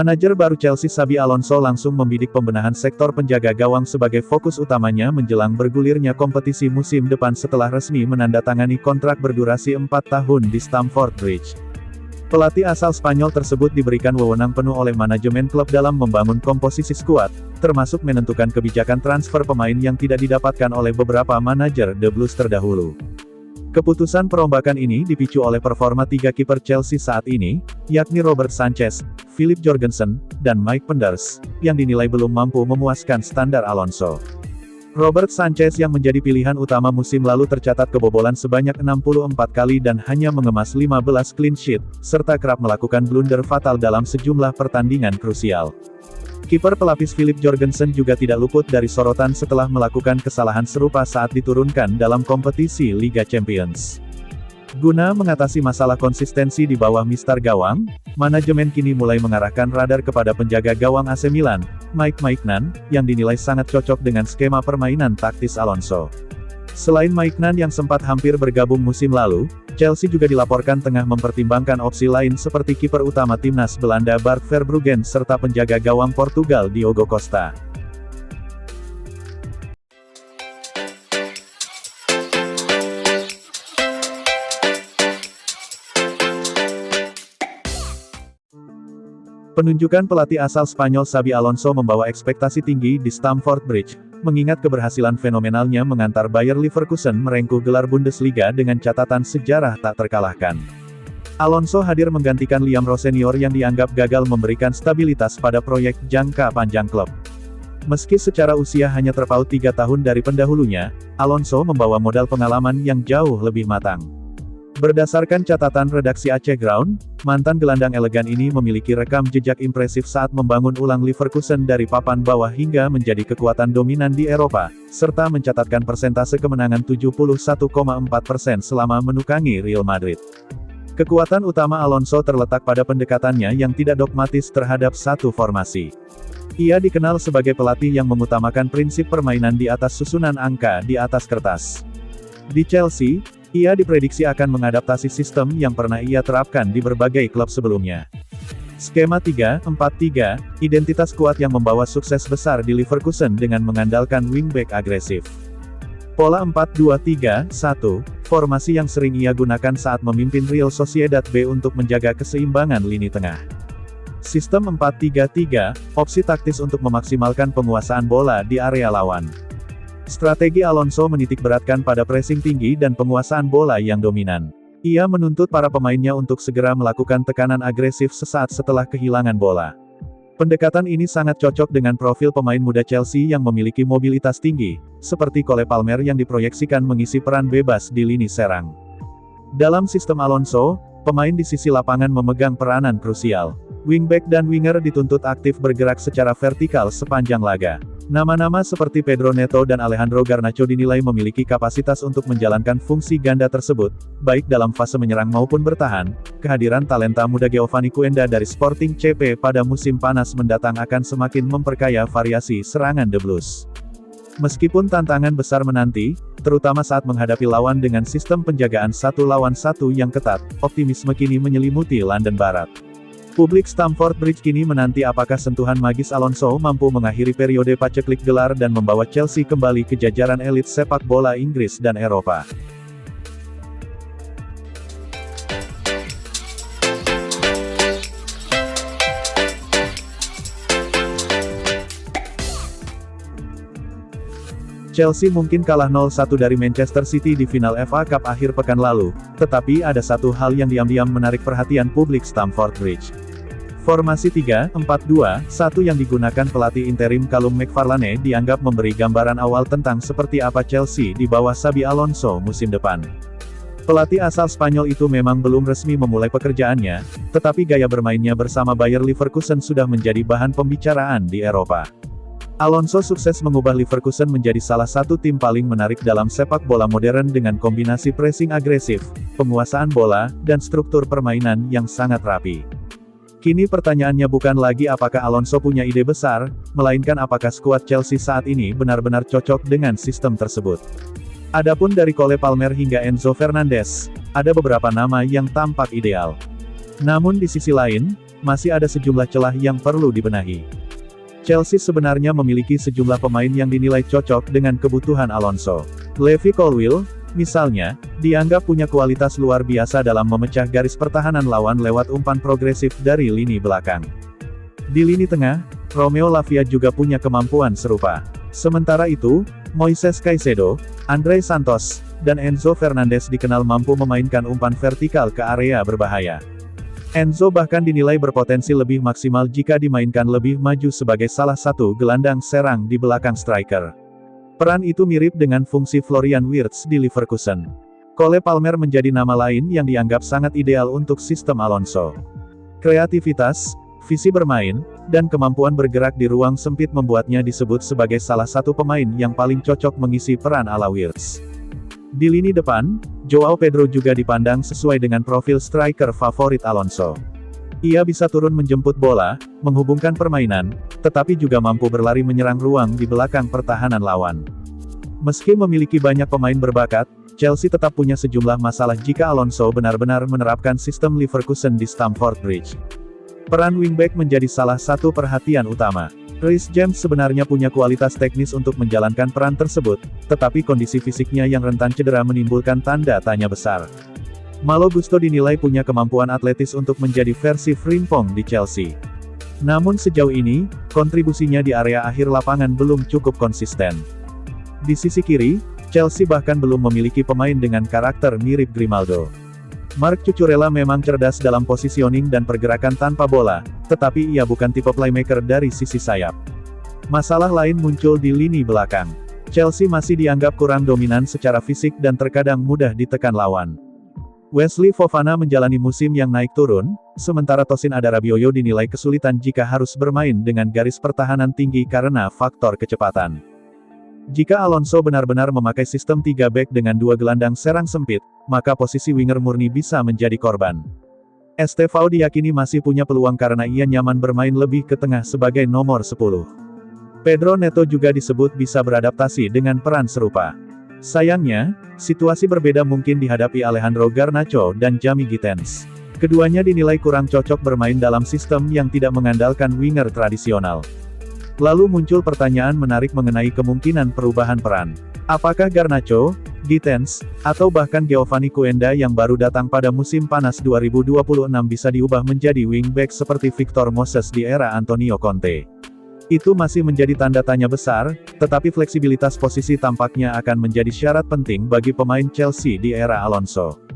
Manajer baru Chelsea Xabi Alonso langsung membidik pembenahan sektor penjaga gawang sebagai fokus utamanya menjelang bergulirnya kompetisi musim depan setelah resmi menandatangani kontrak berdurasi 4 tahun di Stamford Bridge. Pelatih asal Spanyol tersebut diberikan wewenang penuh oleh manajemen klub dalam membangun komposisi skuad, termasuk menentukan kebijakan transfer pemain yang tidak didapatkan oleh beberapa manajer The Blues terdahulu. Keputusan perombakan ini dipicu oleh performa 3 kiper Chelsea saat ini, yakni Robert Sanchez, Philip Jorgensen, dan Mike Penders, yang dinilai belum mampu memuaskan standar Alonso. Robert Sanchez yang menjadi pilihan utama musim lalu tercatat kebobolan sebanyak 64 kali dan hanya mengemas 15 clean sheet, serta kerap melakukan blunder fatal dalam sejumlah pertandingan krusial. Kiper pelapis Philip Jorgensen juga tidak luput dari sorotan setelah melakukan kesalahan serupa saat diturunkan dalam kompetisi Liga Champions. Guna mengatasi masalah konsistensi di bawah mistar gawang, manajemen kini mulai mengarahkan radar kepada penjaga gawang AC Milan, Mike Maignan, yang dinilai sangat cocok dengan skema permainan taktis Alonso. Selain Maignan yang sempat hampir bergabung musim lalu, Chelsea juga dilaporkan tengah mempertimbangkan opsi lain seperti kiper utama timnas Belanda Bart Verbruggen serta penjaga gawang Portugal Diogo Costa. Penunjukan pelatih asal Spanyol Xabi Alonso membawa ekspektasi tinggi di Stamford Bridge, mengingat keberhasilan fenomenalnya mengantar Bayer Leverkusen merengkuh gelar Bundesliga dengan catatan sejarah tak terkalahkan. Alonso hadir menggantikan Liam Rowe senior yang dianggap gagal memberikan stabilitas pada proyek jangka panjang klub. Meski secara usia hanya terpaut 3 tahun dari pendahulunya, Alonso membawa modal pengalaman yang jauh lebih matang. Berdasarkan catatan redaksi Aceh Ground, mantan gelandang elegan ini memiliki rekam jejak impresif saat membangun ulang Leverkusen dari papan bawah hingga menjadi kekuatan dominan di Eropa, serta mencatatkan persentase kemenangan 71,4% selama menukangi Real Madrid. Kekuatan utama Alonso terletak pada pendekatannya yang tidak dogmatis terhadap satu formasi. Ia dikenal sebagai pelatih yang mengutamakan prinsip permainan di atas susunan angka di atas kertas. Di Chelsea, ia diprediksi akan mengadaptasi sistem yang pernah ia terapkan di berbagai klub sebelumnya. Skema 3-4-3, identitas kuat yang membawa sukses besar di Leverkusen dengan mengandalkan wingback agresif. Pola 4-2-3-1, formasi yang sering ia gunakan saat memimpin Real Sociedad B untuk menjaga keseimbangan lini tengah. Sistem 4-3-3, opsi taktis untuk memaksimalkan penguasaan bola di area lawan. Strategi Alonso menitikberatkan pada pressing tinggi dan penguasaan bola yang dominan. Ia menuntut para pemainnya untuk segera melakukan tekanan agresif sesaat setelah kehilangan bola. Pendekatan ini sangat cocok dengan profil pemain muda Chelsea yang memiliki mobilitas tinggi, seperti Cole Palmer yang diproyeksikan mengisi peran bebas di lini serang. Dalam sistem Alonso, pemain di sisi lapangan memegang peranan krusial. Wingback dan winger dituntut aktif bergerak secara vertikal sepanjang laga. Nama-nama seperti Pedro Neto dan Alejandro Garnacho dinilai memiliki kapasitas untuk menjalankan fungsi ganda tersebut, baik dalam fase menyerang maupun bertahan. Kehadiran talenta muda Giovanni Cuenda dari Sporting CP pada musim panas mendatang akan semakin memperkaya variasi serangan The Blues. Meskipun tantangan besar menanti, terutama saat menghadapi lawan dengan sistem penjagaan 1 lawan 1 yang ketat, optimisme kini menyelimuti London Barat. Publik Stamford Bridge kini menanti apakah sentuhan magis Alonso mampu mengakhiri periode paceklik gelar dan membawa Chelsea kembali ke jajaran elit sepak bola Inggris dan Eropa. Chelsea mungkin kalah 0-1 dari Manchester City di final FA Cup akhir pekan lalu, tetapi ada satu hal yang diam-diam menarik perhatian publik Stamford Bridge. Formasi 3-4-2-1 yang digunakan pelatih interim Callum McFarlane dianggap memberi gambaran awal tentang seperti apa Chelsea di bawah Xabi Alonso musim depan. Pelatih asal Spanyol itu memang belum resmi memulai pekerjaannya, tetapi gaya bermainnya bersama Bayer Leverkusen sudah menjadi bahan pembicaraan di Eropa. Alonso sukses mengubah Leverkusen menjadi salah satu tim paling menarik dalam sepak bola modern dengan kombinasi pressing agresif, penguasaan bola, dan struktur permainan yang sangat rapi. Kini pertanyaannya bukan lagi apakah Alonso punya ide besar, melainkan apakah skuad Chelsea saat ini benar-benar cocok dengan sistem tersebut. Adapun dari Cole Palmer hingga Enzo Fernandez, ada beberapa nama yang tampak ideal. Namun di sisi lain, masih ada sejumlah celah yang perlu dibenahi. Chelsea sebenarnya memiliki sejumlah pemain yang dinilai cocok dengan kebutuhan Alonso. Levi Colwill, misalnya, dianggap punya kualitas luar biasa dalam memecah garis pertahanan lawan lewat umpan progresif dari lini belakang. Di lini tengah, Romeo Lavia juga punya kemampuan serupa. Sementara itu, Moises Caicedo, André Santos, dan Enzo Fernandez dikenal mampu memainkan umpan vertikal ke area berbahaya. Enzo bahkan dinilai berpotensi lebih maksimal jika dimainkan lebih maju sebagai salah satu gelandang serang di belakang striker. Peran itu mirip dengan fungsi Florian Wirtz di Leverkusen. Cole Palmer menjadi nama lain yang dianggap sangat ideal untuk sistem Alonso. Kreativitas, visi bermain, dan kemampuan bergerak di ruang sempit membuatnya disebut sebagai salah satu pemain yang paling cocok mengisi peran ala Wirtz. Di lini depan, Joao Pedro juga dipandang sesuai dengan profil striker favorit Alonso. Ia bisa turun menjemput bola, menghubungkan permainan, tetapi juga mampu berlari menyerang ruang di belakang pertahanan lawan. Meski memiliki banyak pemain berbakat, Chelsea tetap punya sejumlah masalah jika Alonso benar-benar menerapkan sistem Leverkusen di Stamford Bridge. Peran wingback menjadi salah satu perhatian utama. Reece James sebenarnya punya kualitas teknis untuk menjalankan peran tersebut, tetapi kondisi fisiknya yang rentan cedera menimbulkan tanda tanya besar. Malo Gusto dinilai punya kemampuan atletis untuk menjadi versi Frimpong di Chelsea. Namun sejauh ini, kontribusinya di area akhir lapangan belum cukup konsisten. Di sisi kiri, Chelsea bahkan belum memiliki pemain dengan karakter mirip Grimaldo. Marc Cucurella memang cerdas dalam positioning dan pergerakan tanpa bola, tetapi ia bukan tipe playmaker dari sisi sayap. Masalah lain muncul di lini belakang. Chelsea masih dianggap kurang dominan secara fisik dan terkadang mudah ditekan lawan. Wesley Fofana menjalani musim yang naik turun, sementara Tosin Adarabioyo dinilai kesulitan jika harus bermain dengan garis pertahanan tinggi karena faktor kecepatan. Jika Alonso benar-benar memakai sistem 3 back dengan 2 gelandang serang sempit, maka posisi winger murni bisa menjadi korban. Estevao diyakini masih punya peluang karena ia nyaman bermain lebih ke tengah sebagai nomor 10. Pedro Neto juga disebut bisa beradaptasi dengan peran serupa. Sayangnya, situasi berbeda mungkin dihadapi Alejandro Garnacho dan Jamie Gittens. Keduanya dinilai kurang cocok bermain dalam sistem yang tidak mengandalkan winger tradisional. Lalu muncul pertanyaan menarik mengenai kemungkinan perubahan peran. Apakah Garnacho, Gittens, atau bahkan Giovanni Cuenda yang baru datang pada musim panas 2026 bisa diubah menjadi wingback seperti Victor Moses di era Antonio Conte? Itu masih menjadi tanda tanya besar, tetapi fleksibilitas posisi tampaknya akan menjadi syarat penting bagi pemain Chelsea di era Alonso.